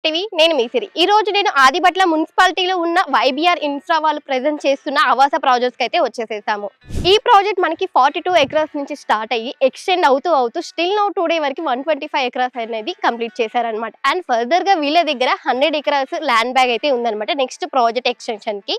TV నేను మీ సిరి ఈ రోజు నేను ఆదిబట్ల మున్సిపాలిటీలో ఉన్న వైబీఆర్ ఇన్ఫ్రా వాళ్ళు ప్రెజెంట్ చేస్తున్న ఆవాస ప్రాజెక్ట్స్ అయితే వచ్చేసేసాము. ఈ ప్రాజెక్ట్ మనకి 42 ఎకరాస్ నుంచి స్టార్ట్ అయ్యి ఎక్స్టెండ్ అవుతూ స్టిల్ నౌ టుడే వరకు 125 ఎకరాస్ అనేది కంప్లీట్ చేశారనమాట. అండ్ ఫర్దర్ గా వీళ్ళ దగ్గర 100 ఎకరాస్ ల్యాండ్ బ్యాగ్ అయితే ఉందన్నమాట నెక్స్ట్ ప్రాజెక్ట్ ఎక్స్టెన్షన్ కి.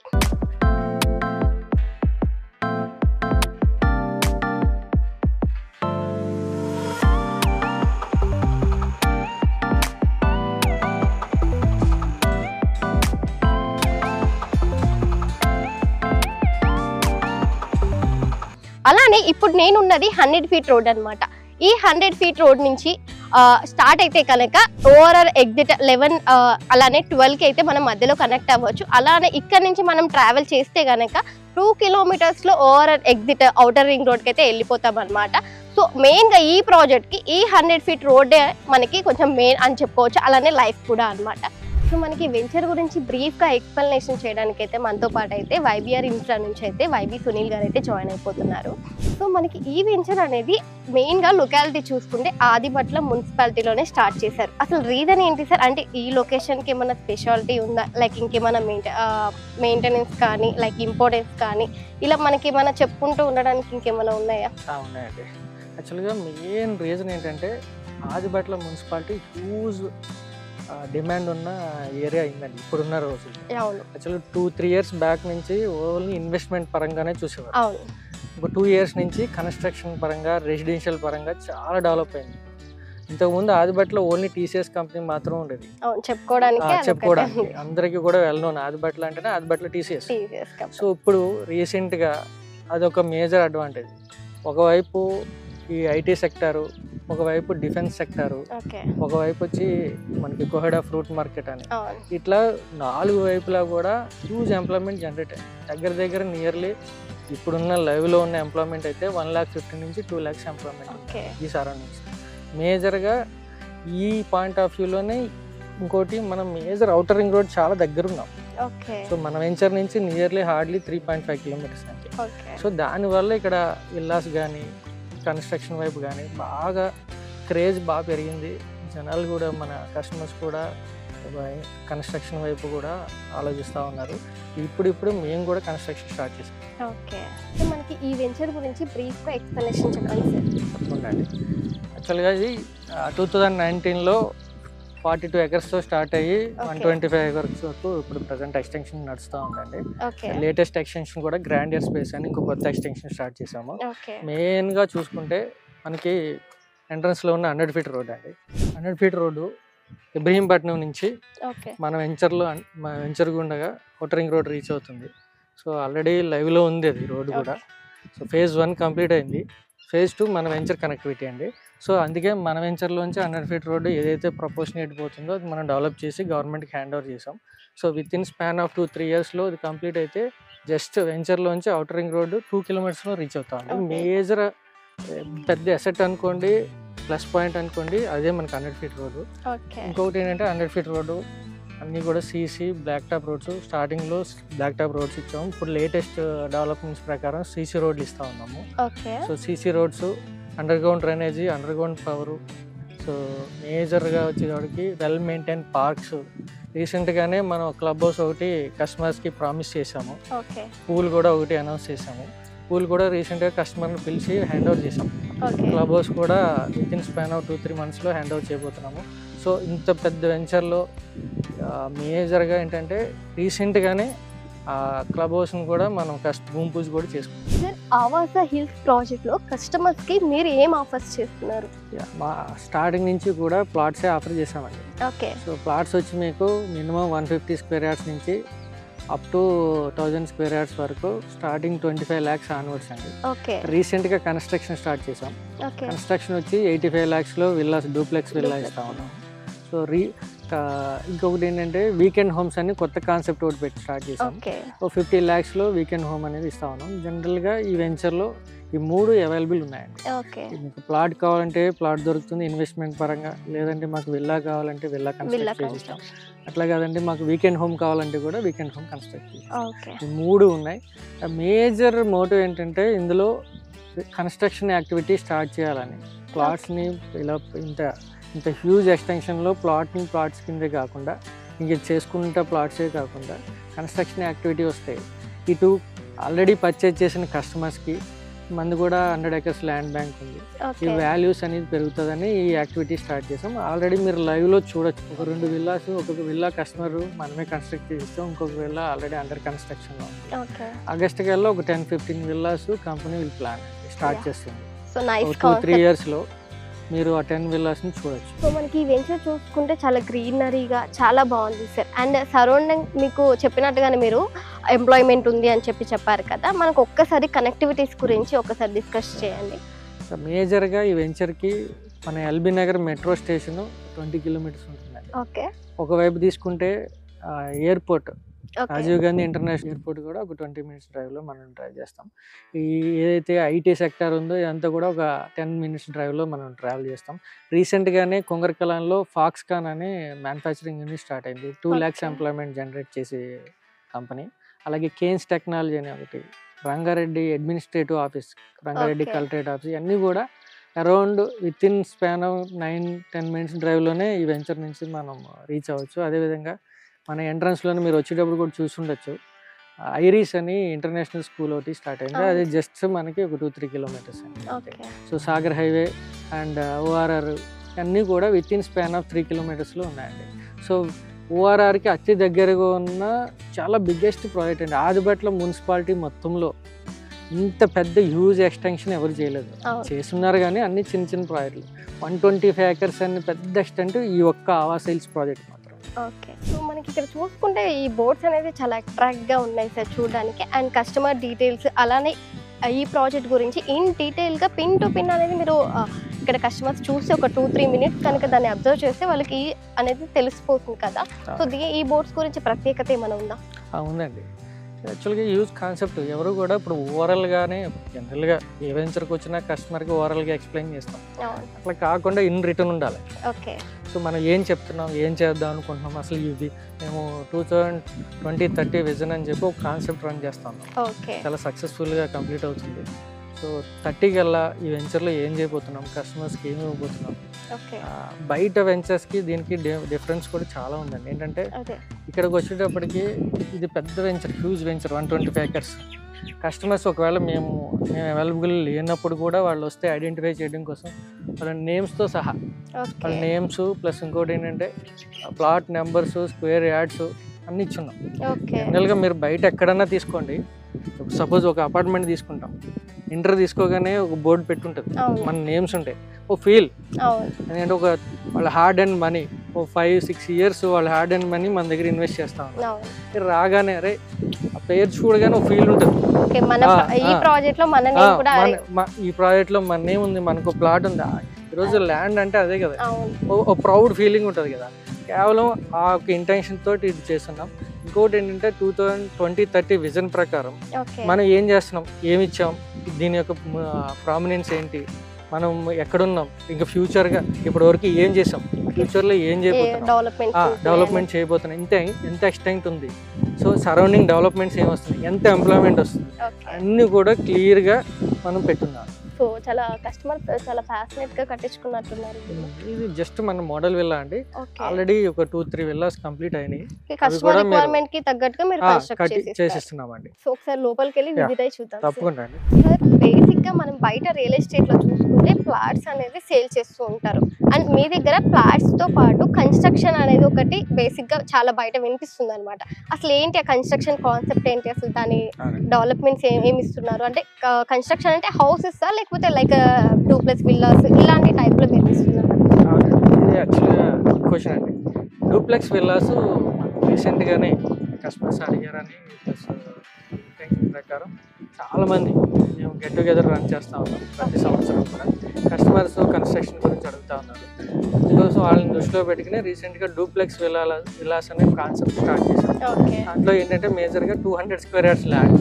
అలానే ఇప్పుడు నేనున్నది 100 ఫీట్ రోడ్ అనమాట. ఈ 100 ఫీట్ రోడ్ నుంచి స్టార్ట్ అయితే కనుక ఓవరాల్ ఎగ్జిట్ 11 అలానే 12కి అయితే మనం మధ్యలో కనెక్ట్ అవ్వచ్చు. అలానే ఇక్కడ నుంచి మనం ట్రావెల్ చేస్తే కనుక 2 కిలోమీటర్స్లో ఓవరాల్ ఎగ్జిట్ అవుటర్ రింగ్ రోడ్కి అయితే వెళ్ళిపోతాం అనమాట. సో మెయిన్గా ఈ ప్రాజెక్ట్కి ఈ 100 ఫీట్ రోడ్డే మనకి కొంచెం మెయిన్ అని చెప్పుకోవచ్చు. అలానే లైఫ్ కూడా అనమాట. సో మనకి వెంచర్ గురించి బ్రీఫ్గా ఎక్స్ప్లెనేషన్ చేయడానికి అయితే మనతో పాటు అయితే వైబీఆర్ ఇన్ఫ్రా నుంచి అయితే వైబీ సునీల్ గారు అయితే జాయిన్ అయిపోతున్నారు. సో మనకి ఈ వెంచర్ అనేది మెయిన్గా లొకాలిటీ చూసుకుంటే ఆదిబట్ల మున్సిపాలిటీలోనే స్టార్ట్ చేశారు. అసలు రీజన్ ఏంటి సార్? అంటే ఈ లొకేషన్కి ఏమైనా స్పెషాలిటీ ఉందా, లైక్ ఇంకేమైనా మెయింటెనెన్స్ కానీ లైక్ ఇంపార్టెన్స్ కానీ ఇలా మనకి ఏమైనా చెప్పుకుంటూ ఉండడానికి ఇంకేమైనా ఉన్నాయా? ఉన్నాయండి. యాక్చువల్గా మెయిన్ రీజన్ ఏంటంటే ఆదిబట్ల మున్సిపాలిటీ హ్యూజ్ డిమాండ్ ఉన్న ఏరియా అయిందండి ఇప్పుడున్న రోజు. యాక్చువల్గా 2-3 ఇయర్స్ బ్యాక్ నుంచి ఓన్లీ ఇన్వెస్ట్మెంట్ పరంగానే చూసేవారు. ఒక 2 ఇయర్స్ నుంచి కన్స్ట్రక్షన్ పరంగా రెసిడెన్షియల్ పరంగా చాలా డెవలప్ అయింది. ఇంతకుముందు ఆదిబట్ల ఓన్లీ టీసీఎస్ కంపెనీ మాత్రం ఉండేది. చెప్పుకోవడానికి అందరికీ కూడా వెళ్ళను ఆదిబట్ల అంటేనే ఆదిబట్ల టీసీఎస్. సో ఇప్పుడు రీసెంట్గా అదొక మేజర్ అడ్వాంటేజ్. ఒకవైపు ఈ ఐటీ సెక్టారు, ఒకవైపు డిఫెన్స్ సెక్టారు, ఒకవైపు వచ్చి మనకి కోహెడా ఫ్రూట్ మార్కెట్ అని ఇట్లా 4 వైపులా కూడా హ్యూజ్ ఎంప్లాయ్మెంట్ జనరేట్ అయింది. దగ్గర నియర్లీ ఇప్పుడున్న లైవ్లో ఉన్న ఎంప్లాయ్మెంట్ అయితే 1,50,000 నుంచి 2 lakhs ఎంప్లాయ్మెంట్ ఈ సరౌండింగ్స్. మేజర్గా ఈ పాయింట్ ఆఫ్ వ్యూలోనే ఇంకోటి మనం మేజర్ అవుటర్ రింగ్ రోడ్ చాలా దగ్గర ఉన్నాం. సో మన వెంచర్ నుంచి నియర్లీ హార్డ్లీ 3.5 కిలోమీటర్స్ అంతే. సో దానివల్ల ఇక్కడ విల్లాస్ కానీ కన్స్ట్రక్షన్ వైపు కానీ బాగా క్రేజ్ బాగా పెరిగింది. జనాలు కూడా మన కస్టమర్స్ కూడా కన్స్ట్రక్షన్ వైపు కూడా ఆలోచిస్తూ ఉన్నారు. ఇప్పుడు మేము కూడా కన్స్ట్రక్షన్ స్టార్ట్ చేసాం. ఓకే, మనకి ఈ వెంచర్ గురించి బ్రీఫ్గా ఎక్స్ప్లెనేషన్ చెప్పండి సార్. తప్పకుండా. యాక్చువల్గా ఇది 2019లో 42 ఎకర్స్తో స్టార్ట్ అయ్యి 125 ఎకర్స్ వరకు ఇప్పుడు ప్రజెంట్ ఎక్స్టెన్షన్ నడుస్తూ ఉందండి. లేటెస్ట్ ఎక్స్టెన్షన్ కూడా గ్రాండియర్ స్పేస్ అని ఇంకో కొత్త ఎక్స్టెన్షన్ స్టార్ట్ చేసాము. మెయిన్గా చూసుకుంటే మనకి ఎంట్రన్స్లో ఉన్న 100 ఫీట్ రోడ్ అండి. 100 ఫీట్ రోడ్డు ఇబ్రహీంపట్నం నుంచి మన వెంచర్ గుండగా అవుటర్ రింగ్ రోడ్ రీచ్ అవుతుంది. సో ఆల్రెడీ లైవ్లో ఉంది అది రోడ్డు కూడా. సో phase 1 కంప్లీట్ అయింది. phase 2 మన వెంచర్ కనెక్టివిటీ అండి. సో అందుకే మన వెంచర్లోంచి 100 ఫీట్ రోడ్డు ఏదైతే ప్రపోర్షనేట్ పోతుందో అది మనం డెవలప్ చేసి గవర్నమెంట్కి హ్యాండ్ ఓవర్ చేసాం. So within span of 2-3 ఇయర్స్లో ఇది కంప్లీట్ అయితే జస్ట్ వెంచర్లోంచి అవుటర్ రింగ్ రోడ్డు 2 కిలోమీటర్స్లో రీచ్ అవుతామండి. మేజర్ పెద్ద అసెట్ అనుకోండి, ప్లస్ పాయింట్ అనుకోండి, అదే మనకి 100 ఫీట్ రోడ్డు. ఇంకొకటి ఏంటంటే 100 ఫీట్ రోడ్డు అన్నీ కూడా సీసీ బ్లాక్ టాప్ రోడ్స్. స్టార్టింగ్లో బ్లాక్ టాప్ రోడ్స్ ఇచ్చాము. ఇప్పుడు లేటెస్ట్ డెవలప్మెంట్స్ ప్రకారం సీసీ రోడ్లు ఇస్తూ ఉన్నాము. So CC roads, under ground drainage, under ground power. So మేజర్గా వచ్చేవాడికి వెల్ మెయింటైన్ పార్క్స్. రీసెంట్గానే మనం క్లబ్ హౌస్ ఒకటి కస్టమర్స్కి ప్రామిస్ చేసాము. పూల్ కూడా ఒకటి అనౌన్స్ చేసాము. పూల్ కూడా రీసెంట్గా కస్టమర్ని పిలిచి హ్యాండ్ ఓవర్ చేసాము. క్లబ్ హౌస్ కూడా విత్ ఇన్ స్పాన్ ఆఫ్ 2-3 మంత్స్లో హ్యాండ్ ఓవర్ చేయబోతున్నాము. సో ఇంత పెద్ద వెంచర్లో మేజర్గా ఏంటంటే రీసెంట్గానే క్లబ్ హౌస్ని కూడా మనం భూమి పూజ కూడా చేసుకుంటాం. సార్, ఆవాస హిల్స్ ప్రాజెక్ట్లో కస్టమర్స్కి మీరు ఏం ఆఫర్స్ చేస్తున్నారు? మా స్టార్టింగ్ నుంచి కూడా ప్లాట్సే ఆఫర్ చేసామండి. సో ప్లాట్స్ వచ్చి మీకు మినిమం 150 స్క్వేర్ యార్డ్స్ నుంచి అప్ టు 1000 స్క్వేర్ యార్డ్స్ వరకు స్టార్టింగ్ 25 lakhs ఆన్వర్డ్స్ అండి. రీసెంట్గా కన్స్ట్రక్షన్ స్టార్ట్ చేసాం. కన్స్ట్రక్షన్ వచ్చి 85 lakhsలో విల్లాస్, డూప్లెక్స్ విల్లా ఇస్తా ఉన్నాం. సో ఇంకొకటి ఏంటంటే వీకెండ్ హోమ్స్ అని కొత్త కాన్సెప్ట్ ఒకటి పెట్టి స్టార్ట్ చేసాం. సో 50 lakhsలో వీకెండ్ హోమ్ అనేది ఇస్తా ఉన్నాం. జనరల్గా ఈ వెంచర్లో ఈ 3 అవైలబుల్ ఉన్నాయండి. మీకు ప్లాట్ కావాలంటే ప్లాట్ దొరుకుతుంది ఇన్వెస్ట్మెంట్ పరంగా, లేదంటే మాకు విల్లా కావాలంటే విల్లా కన్స్ట్రక్ట్ చేస్తాం. అట్లా కాదంటే మాకు వీకెండ్ హోమ్ కావాలంటే కూడా వీకెండ్ హోమ్ కన్స్ట్రక్ట్ చేస్తాం. ఈ 3 ఉన్నాయి. మేజర్ మోటివ్ ఏంటంటే ఇందులో కన్స్ట్రక్షన్ యాక్టివిటీ స్టార్ట్ చేయాలని, ప్లాట్స్ని ఇలా ఇంత ఇంత హ్యూజ్ ఎక్స్టెన్షన్లో ప్లాట్స్ కిందే కాకుండా ఇంక చేసుకుంటా ప్లాట్సే కాకుండా కన్స్ట్రక్షన్ యాక్టివిటీ వస్తాయి. ఇటు ఆల్రెడీ పర్చేజ్ చేసిన కస్టమర్స్కి మంది కూడా 100 acres ల్యాండ్ బ్యాంక్ ఉంది. ఈ వాల్యూస్ అనేది పెరుగుతుందని ఈ యాక్టివిటీ స్టార్ట్ చేసాం. ఆల్రెడీ మీరు లైవ్లో చూడొచ్చు. ఒక 2 villas, ఒక్కొక్క విల్లా కస్టమర్ మనమే కన్స్ట్రక్ట్ చేస్తాం, ఇంకొక విల్లా ఆల్రెడీ అండర్ కన్స్ట్రక్షన్లో ఉంది. ఆగస్ట్ కల్లా ఒక 10-15 villas company will plan start చేస్తుంది. 2-3 yearsలో మీరు ఆ 10 villasని చూడొచ్చు. సో మనకి ఈ వెంచర్ చూసుకుంటే చాలా గ్రీనరీగా చాలా బాగుంది సార్. అండ్ సరౌండింగ్ మీకు చెప్పినట్టుగానే మీరు ఎంప్లాయ్మెంట్ ఉంది అని చెప్పారు కదా, మనకు ఒక్కసారి కనెక్టివిటీస్ గురించి ఒకసారి డిస్కస్ చేయండి. మేజర్గా ఈ వెంచర్కి మన LB Nagar metro station 20 kilometers ఉంటుందండి. ఓకే. ఒకవైపు తీసుకుంటే airport Rajiv Gandhi international airport కూడా ఒక 20 minutes డ్రైవ్లో మనం డ్రైవ్ చేస్తాం. ఈ ఏదైతే ఐటీ సెక్టర్ ఉందో ఇదంతా కూడా ఒక 10 minutes డ్రైవ్లో మనం ట్రావెల్ చేస్తాం. రీసెంట్గానే కొంగరకలాన్లో ఫాక్స్కాన్ అనే మ్యానుఫ్యాక్చరింగ్ యూనిట్ స్టార్ట్ అయింది. 2 lakhs ఎంప్లాయ్మెంట్ జనరేట్ చేసే కంపెనీ. అలాగే కేన్స్ టెక్నాలజీ అనే ఒకటి, Rangareddy administrative office, Rangareddy collectorate office, ఇవన్నీ కూడా around with in span of 9-10 minutes డ్రైవ్లోనే ఈ వెంచర్ నుంచి మనం రీచ్ అవ్వచ్చు. అదేవిధంగా మన ఎంట్రన్స్లోనే మీరు వచ్చేటప్పుడు కూడా చూసుండొచ్చు, ఐరిస్ అని ఇంటర్నేషనల్ స్కూల్ ఒకటి స్టార్ట్ అయింది. అది జస్ట్ మనకి ఒక 2-3 kilometers అండి. So Sagar highway and ORR అన్నీ కూడా విత్ ఇన్ స్పాన్ ఆఫ్ 3 kilometersలో ఉన్నాయండి. సో ORRకి అతి దగ్గరగా ఉన్న చాలా బిగ్గెస్ట్ ప్రాజెక్ట్ అండి. ఆదిబట్ల మున్సిపాలిటీ మొత్తంలో ఇంత పెద్ద హ్యూజ్ ఎక్స్టెన్షన్ ఎవరు చేయలేదు. చేస్తున్నారు కానీ అన్ని చిన్న చిన్న ప్రాజెక్టులు. 125 acres అని పెద్ద ఎక్స్టెంట్ ఈ ఒక్క ఆవాస్ హిల్స్ ప్రాజెక్ట్ మాత్రం. ఓకే. సో మనకి ఇక్కడ చూసుకుంటే ఈ బోర్డ్స్ అనేది చాలా అట్రాక్ట్గా ఉన్నాయి సార్ చూడడానికి. అండ్ కస్టమర్ డీటెయిల్స్ అలానే ఈ ప్రాజెక్ట్ గురించి ఇన్ డీటెయిల్గా పిన్ టు పిన్ అనేది మీరు ఇక్కడ కస్టమర్స్ చూసి ఒక 2-3 minutes కనుక దాన్ని అబ్జర్వ్ చేస్తే వాళ్ళకి అనేది తెలిసిపోతుంది కదా. సో ఈ బోర్డ్స్ గురించి ప్రత్యేకత ఏమైనా ఉందా? ఉందండి. యాక్చువల్గా యూజ్ కాన్సెప్ట్ ఎవరు కూడా ఇప్పుడు ఓవరాల్గానే జనరల్గా ఏ వెంచర్కి వచ్చినా కస్టమర్కి ఓవరాల్గా ఎక్స్ప్లెయిన్ చేస్తాం. అట్లా కాకుండా ఇన్ రిటర్న్ ఉండాలి. ఓకే. సో మనం ఏం చెప్తున్నాం, ఏం చేద్దాం అనుకుంటున్నాం, అసలు ఇవి మేము 2020-30 విజన్ అని చెప్పి ఒక కాన్సెప్ట్ రన్ చేస్తాం. చాలా సక్సెస్ఫుల్గా కంప్లీట్ అవుతుంది. సో 30 కల్లా ఈ వెంచర్లో ఏం చేయబోతున్నాం, కస్టమర్స్కి ఏమి ఇవ్వబోతున్నాం. బయట వెంచర్స్కి దీనికి డిఫరెన్స్ కూడా చాలా ఉందండి. ఏంటంటే ఇక్కడికి వచ్చేటప్పటికి ఇది పెద్ద venture, huge venture, 125 acres. Customers ఒకవేళ మేము అవైలబుల్ లేనప్పుడు కూడా వాళ్ళు వస్తే ఐడెంటిఫై చేయడం కోసం వాళ్ళ నేమ్స్తో సహా, వాళ్ళ నేమ్స్ ప్లస్ ఇంకోటి ఏంటంటే ప్లాట్ నెంబర్స్, స్క్వేర్ యార్డ్స్ అన్నీ ఇచ్చున్నాం. జనరల్గా మీరు బయట ఎక్కడన్నా తీసుకోండి, సపోజ్ ఒక అపార్ట్మెంట్ తీసుకుంటాం, ఇంటర్ తీసుకోగానే ఒక బోర్డు పెట్టుంటుంది, మన నేమ్స్ ఉంటాయి, ఓ ఫీల్. ఎందుకంటే ఒక వాళ్ళ హార్డ్ అండ్ మనీ, ఓ 5-6 years వాళ్ళ హార్డ్ అండ్ మనీ మన దగ్గర ఇన్వెస్ట్ చేస్తా ఉన్నాం. రాగానే అరే ఆ పేరు చూడగానే ఒక ఫీల్ ఉంటుంది. ఈ ప్రాజెక్ట్లో మన నేమ్ ఉంది, మనకు ప్లాట్ ఉంది. ఈరోజు ల్యాండ్ అంటే అదే కదా, ఓ ప్రౌడ్ ఫీలింగ్ ఉంటుంది కదా. కేవలం ఆ ఒక ఇంటెన్షన్ తోటి ఇది చేస్తున్నాం. ఇంకోటి ఏంటంటే 2020-30 విజన్ ప్రకారం మనం ఏం చేస్తున్నాం, ఏమి ఇచ్చాం, దీని యొక్క ప్రామినెన్స్ ఏంటి, మనం ఎక్కడున్నాం, ఇంకా ఫ్యూచర్గా ఇప్పటి వరకు ఏం చేసాం, ఫ్యూచర్లో ఏం డెవలప్మెంట్ చేయబోతున్నాం, ఎంత ఎక్స్టెంట్ ఉంది, సో సరౌండింగ్ డెవలప్మెంట్స్ ఏం వస్తుంది, ఎంత ఎంప్లాయ్మెంట్ వస్తుంది, అన్నీ కూడా క్లియర్గా మనం పెట్టున్నాం. సో చాలా కస్టమర్ చాలా ఫ్యాసినేట్ గా కట్టించుకున్నట్టున్నారు. ఇది జస్ట్ మన మోడల్ విల్లా అండి. ఆల్రెడీ ఒక 2-3 villas కంప్లీట్ అయినాయి. కస్టమర్ రిక్వైర్మెంట్ కి తగ్గట్టుగా మీరు కన్స్ట్రక్ట్ చేసిస్తున్నామండి. సో ఒకసారి లోపలికి వెళ్ళి విజిట్ అయ్యి చూద్దాం. తప్పకుండా అండి. సార్ బేసిక్ గా మనం బయట రియల్ ఎస్టేట్ లో చూసుకుంటే ఫ్లాట్స్ అనేది సేల్ చేస్తూ ఉంటారు. అండ్ మీ దగ్గర ఫ్లాట్స్ తో పాటు కన్స్ట్రక్షన్ అనేది ఒకటి బేసిక్ గా చాలా బయట వినిపిస్తుంది అనమాట. అసలు ఏంటి ఆ కన్స్ట్రక్షన్ కాన్సెప్ట్ ఏంటి, అసలు దాని డెవలప్మెంట్స్ ఏమి ఇస్తున్నారు? అంటే కన్స్ట్రక్షన్ అంటే హౌసెస్ లేకపోతే లైక్ 2+ villas ఇలాంటి టైప్ లో వినిపిస్తున్నారు? ఇది యాక్చువల్గా గుడ్ క్వశ్చన్ అండి. 2+ villas రీసెంట్గానే కస్టమర్స్ అడిగారని ప్లస్ ఇంటెన్షన్ ప్రకారం చాలామంది మేము గెట్ టుగెదర్ రన్ చేస్తూ ఉన్నాం ప్రతి సంవత్సరం కూడా. కస్టమర్స్ కన్స్ట్రక్షన్ గురించి అడుగుతూ ఉన్నారు. అందుకోసం వాళ్ళని దృష్టిలో పెట్టుకుని రీసెంట్గా 2+ villas అనే కాన్సెప్ట్ స్టార్ట్ చేశాం. దాంట్లో ఏంటంటే మేజర్గా 200 square yards land,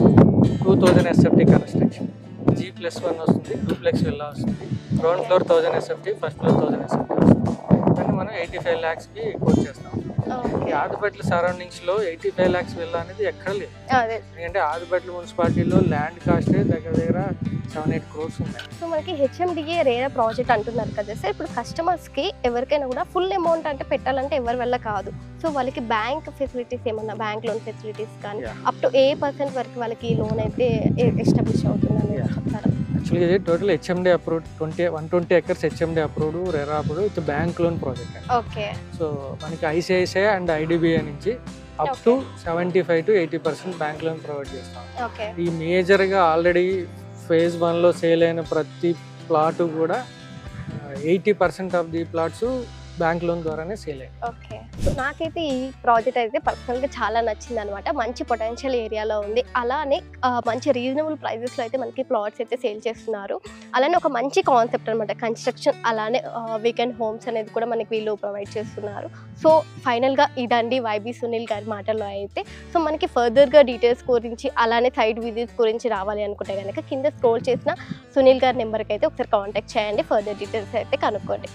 2000 SFT construction, G+1 వస్తుంది, 2+ villa వస్తుంది, ground floor 1000 SFT, first floor 1000 SFT వస్తుంది. కానీ మనం 85 lakhsకి కోట్ చేస్తాం. ఈ ఆదిపట్ల సరౌండింగ్స్ లో 85 lakhs విల్లా అనేది ఎక్కడ లేదు. ఎందుకంటే ఆదిపట్ల మున్సిపాలిటీలో ల్యాండ్ కాస్ట్ దగ్గర దగ్గర 7-8 crores ఉన్నాయి. సో మనకి హెచ్ఎండిఏ రేరా ప్రాజెక్ట్ అంటున్నారు కదా సార్, ఇప్పుడు కస్టమర్స్ కి ఎవరికైనా కూడా ఫుల్ అమౌంట్ అంటే పెట్టాలంటే ఎవరి వల్ల కాదు. సో వాళ్ళకి బ్యాంక్ ఫెసిలిటీస్ ఏమన్నా, బ్యాంక్ లోన్ ఫెసిలిటీస్ కానీ అప్ టు ఏ % వరకు వాళ్ళకి లోన్ అయితే ఎస్టాబ్లిష్ అవుతుందని చెప్తారా? యాక్చువల్గా ఇది total HMD approved 120 acres HMD approved RERA approved with bank loan project అండి. ఓకే. సో మనకి ఐసిఐసిఐ అండ్ ఐడిబిఐ నుంచి up to 75 to 80% bank loan provide చేస్తాం. ఓకే. ఈ మేజర్గా ఆల్రెడీ phase 1లో సేల్ అయిన ప్రతి ప్లాట్ కూడా 80% of the plots bank loan ద్వారానే సేల్ అయ్యాయి. ఓకే. సో నాకైతే ఈ ప్రాజెక్ట్ అయితే పర్సనల్గా చాలా నచ్చింది అనమాట. మంచి పొటెన్షియల్ ఏరియాలో ఉంది, అలానే మంచి రీజనబుల్ ప్రైజెస్లో అయితే మనకి ప్లాట్స్ అయితే సేల్ చేస్తున్నారు. అలానే ఒక మంచి కాన్సెప్ట్ అనమాట కన్స్ట్రక్షన్, అలానే వీకెండ్ హోమ్స్ అనేది కూడా మనకి వీళ్ళు ప్రొవైడ్ చేస్తున్నారు. సో ఫైనల్గా ఇదండి వైబీ సునీల్ గారి మాటల్లో అయితే. సో మనకి ఫర్దర్గా డీటెయిల్స్ గురించి అలానే సైట్ విజిట్స్ గురించి రావాలి అనుకుంటే కనుక కింద స్క్రోల్ చేసిన సునీల్ గారి నెంబర్కి అయితే ఒకసారి కాంటాక్ట్ చేయండి, ఫర్దర్ డీటెయిల్స్ అయితే కనుక్కోండి.